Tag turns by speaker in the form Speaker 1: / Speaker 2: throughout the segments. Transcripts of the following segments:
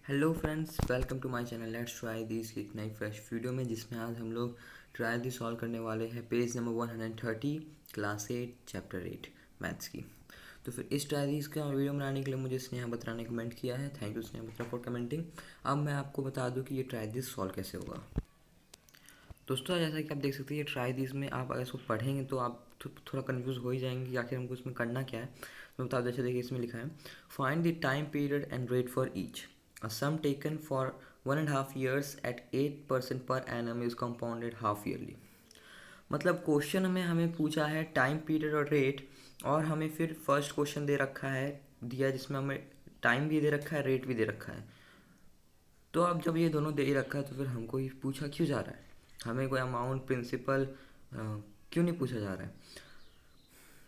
Speaker 1: Hello friends, welcome to my channel. Let's try this एक नई fresh video में जिसमें आज हम लोग ट्राई दी सॉल्व करने वाले हैं page number 130 class 8 chapter 8 maths की। तो फिर इस ट्राई दिस का वीडियो बनाने के लिए मुझे स्नेहा बत्रा ने कमेंट किया है। Thank you Sneha Batra for commenting. अब मैं आपको बता दूं कि ये ट्राई दिस सॉल्व कैसे होगा। दोस्तों, जैसा कि आप देख सकते हैं, ये ट्राई दिस में आप अगर इसको पढ़ेंगे तो आप थोड़ा कंफ्यूज हो ही जाएंगे कि आखिर हमको इसमें करना क्या है। तो बता दो, जैसे देखिए इसमें लिखा है find the time period and rate for each. A sum taken for 1.5 years at 8% per annum is compounded half yearly। मतलब क्वेश्चन में हमें पूछा है टाइम पीरियड और रेट, और हमें फिर फर्स्ट क्वेश्चन दे रखा है दिया जिसमें हमें टाइम भी दे रखा है, रेट भी दे रखा है। तो अब जब ये दोनों दे ही रखा है तो फिर हमको ये पूछा क्यों जा रहा है, हमें कोई अमाउंट प्रिंसिपल क्यों नहीं पूछा जा रहा है।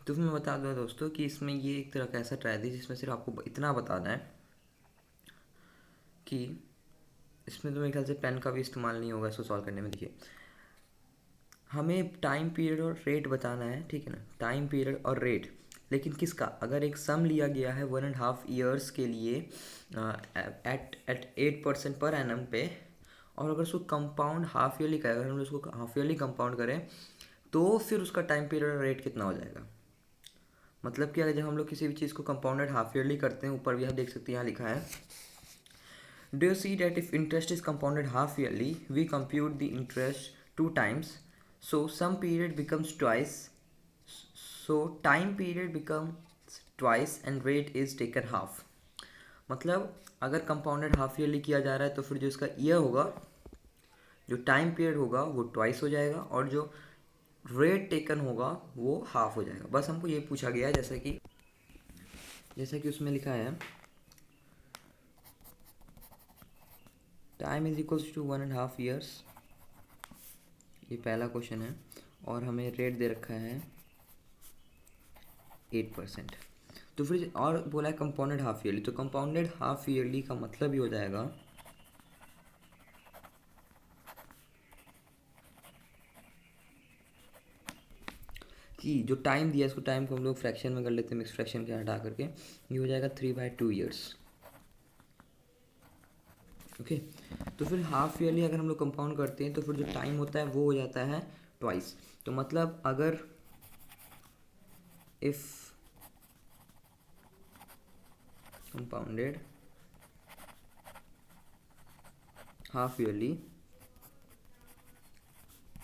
Speaker 1: तो फिर मैं बता दूँ दोस्तों कि इसमें ये एक तरह का ऐसा ट्राई थी जिसमें सिर्फ आपको इतना बताना है कि इसमें तो मेरे ख्याल से पेन का भी इस्तेमाल नहीं होगा इसको सॉल्व करने में। देखिए, हमें टाइम पीरियड और रेट बताना है, ठीक है ना, टाइम पीरियड और रेट, लेकिन किसका? अगर एक सम लिया गया है 1.5 ईयर्स के लिए एट एट 8% पर एनम पे, और अगर उसको कंपाउंड हाफ ईयरली का, अगर हम उसको हाफ ईयरली कंपाउंड करें तो फिर उसका टाइम पीरियड और रेट कितना हो जाएगा। मतलब कि अगर जब हम लोग किसी भी चीज़ को कंपाउंडेड हाफ ईयरली करते हैं, ऊपर भी आप देख सकते हैं यहाँ लिखा है, do you see that if interest is compounded half yearly, we compute the interest 2 times, so sum period becomes twice, so time period becomes twice and rate is taken half। मतलब अगर कंपाउंडेड हाफ ईयरली किया जा रहा है तो फिर जो इसका ईयर होगा, जो टाइम पीरियड होगा वो ट्वाइस हो जाएगा, और जो रेट टेकन होगा वो हाफ हो जाएगा। बस हमको ये पूछा गया है, जैसा कि उसमें लिखा है time is equals to 1.5 years, ये पहला क्वेश्चन है, और हमें रेट दे रखा है 8%। तो फिर और बोला है कंपाउंडेड हाफ ईयरली, तो कंपाउंडेड हाफ ईयरली का मतलब ही हो जाएगा कि जो टाइम दिया है उसको टाइम को हम लोग फ्रैक्शन में कर लेते हैं, मिक्स फ्रैक्शन के हटा करके, ये हो जाएगा 3/2 ईयर्स। ओके, तो फिर हाफ ईयरली अगर हम लोग कंपाउंड करते हैं तो फिर जो टाइम होता है वो हो जाता है ट्वाइस। तो मतलब अगर if compounded half yearly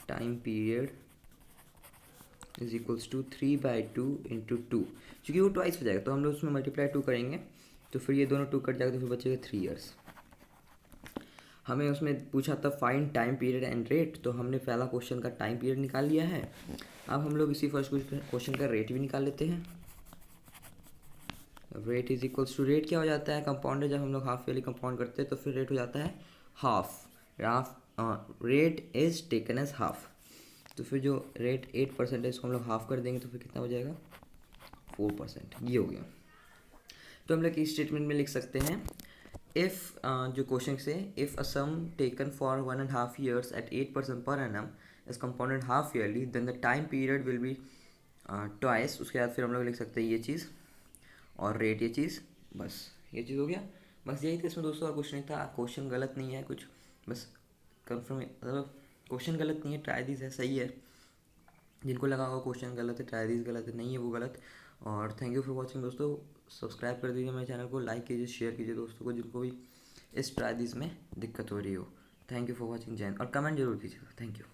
Speaker 1: time period is equals to 3/2 into 2, क्योंकि वो ट्वाइस हो जाएगा तो हम लोग उसमें मल्टीप्लाई 2 करेंगे, तो फिर ये दोनों 2 कट जाएगा तो फिर बचेगा 3 ईयर्स। हमें उसमें पूछा था find time period and rate, तो हमने पहला क्वेश्चन का टाइम पीरियड निकाल लिया है। अब हम लोग इसी फर्स्ट क्वेश्चन का रेट भी निकाल लेते हैं। Rate is equals to, rate क्या हो जाता है कंपाउंडेड, जब हम लोग हाफ ईयरली कंपाउंड करते हैं तो फिर रेट हो जाता है half, rate is taken as half. तो फिर जो रेट 8% है इसको हम लोग हाफ कर देंगे तो फिर कितना हो जाएगा 4%। ये हो गया। तो हम लोग इस स्टेटमेंट में लिख सकते हैं इफ़, जो क्वेश्चन से, if a sum taken for 1.5 years at 8% per annum is compounded half yearly then the time period will be twice. उसके बाद फिर हम लोग लिख सकते हैं ये चीज़ और रेट, ये चीज़, बस ये चीज़ हो गया। बस यही था इसमें दोस्तों, और कुछ नहीं था। क्वेश्चन गलत नहीं है कुछ, बस कन्फर्म, मतलब क्वेश्चन गलत नहीं है, ट्राई दिस है, सही है। जिनको लगा होगा क्वेश्चन गलत है, ट्राई दिस गलत है, नहीं है वो गलत। और थैंक यू फॉर वॉचिंग दोस्तों। सब्सक्राइब कर दीजिए मेरे चैनल को, लाइक कीजिए, शेयर कीजिए दोस्तों को जिनको भी इस ट्राई दिस में दिक्कत हो रही हो। Thank you for watching Jain, और कमेंट जरूर कीजिएगा। Thank you.